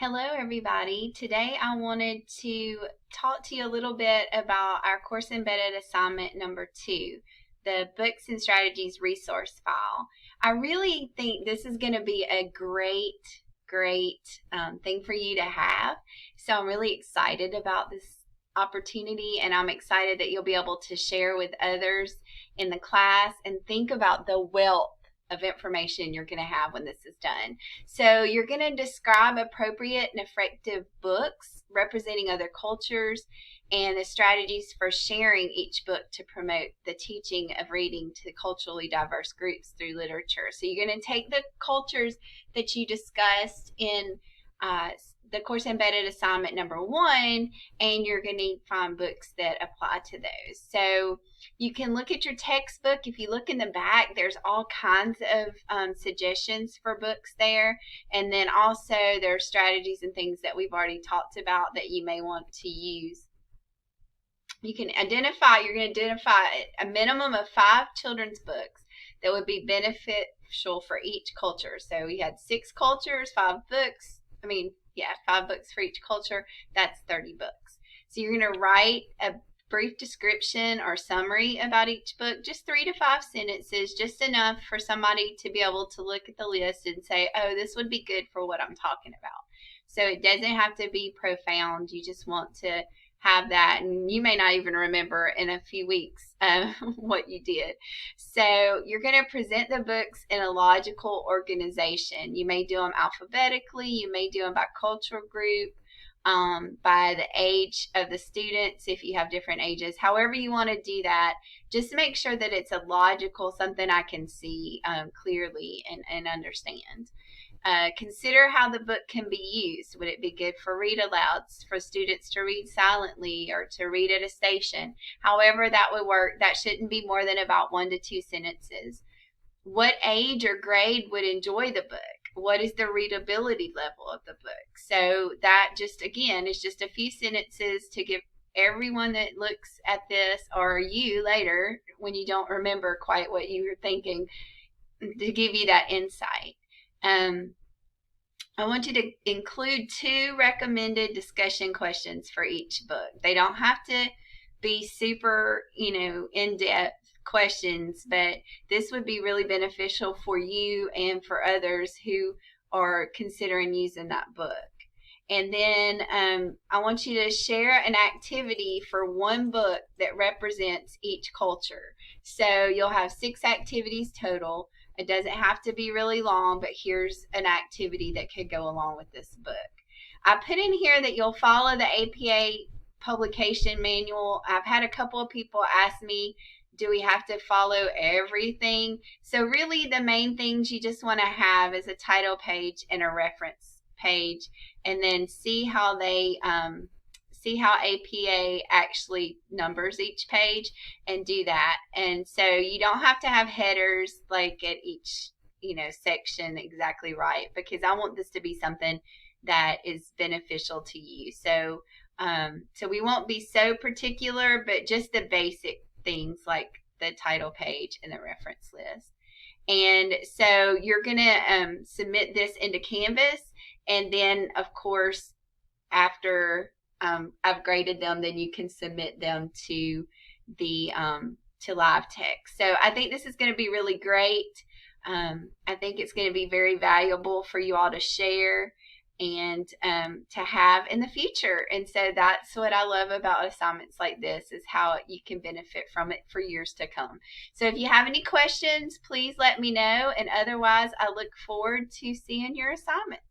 Hello, everybody. Today I wanted to talk to you a little bit about our course embedded assignment number 2, the Books and Strategies resource file. I really think this is going to be a great thing for you to have. So I'm really excited about this opportunity, and I'm excited that you'll be able to share with others in the class and think about the wealth of information you're going to have when this is done. So you're going to describe appropriate and effective books representing other cultures and the strategies for sharing each book to promote the teaching of reading to culturally diverse groups through literature. So you're going to take the cultures that you discussed in the course embedded assignment number 1, and you're going to find books that apply to those. So you can look at your textbook. If you look in the back, there's all kinds of suggestions for books there. And then also there are strategies and things that we've already talked about that you may want to use. You're going to identify a minimum of 5 children's books that would be beneficial for each culture. So we had 6 cultures, 5 books. 5 books for each culture. That's 30 books. So you're going to write a brief description or summary about each book, just 3 to 5 sentences, just enough for somebody to be able to look at the list and say, oh, this would be good for what I'm talking about. So it doesn't have to be profound. You just want to have that, and you may not even remember in a few weeks what you did. So you're going to present the books in a logical organization. You may do them alphabetically, you may do them by cultural group, by the age of the students if you have different ages. However you want to do that, just make sure that it's a logical, something I can see clearly and understand. Consider how the book can be used. Would it be good for read alouds, for students to read silently, or to read at a station? However that would work, that shouldn't be more than about 1 to 2 sentences. What age or grade would enjoy the book? What is the readability level of the book? So that just, again, is just a few sentences to give everyone that looks at this, or you later when you don't remember quite what you were thinking, to give you that insight. I want you to include 2 recommended discussion questions for each book. They don't have to be super, in-depth questions, but this would be really beneficial for you and for others who are considering using that book. And then I want you to share an activity for one book that represents each culture. So you'll have 6 activities total. It doesn't have to be really long, but here's an activity that could go along with this book. I put in here that you'll follow the APA publication manual. I've had a couple of people ask me, do we have to follow everything? So really the main things you just want to have is a title page and a reference page, and then see how APA actually numbers each page and do that. And so you don't have to have headers like at each section exactly right, because I want this to be something that is beneficial to you. So we won't be so particular, but just the basic things like the title page and the reference list. And so you're going to submit this into Canvas, and then of course after I've graded them, then you can submit them to the to LiveText. So I think this is going to be really great. I think it's going to be very valuable for you all to share and to have in the future. And so that's what I love about assignments like this, is how you can benefit from it for years to come. So if you have any questions, please let me know. And otherwise, I look forward to seeing your assignment.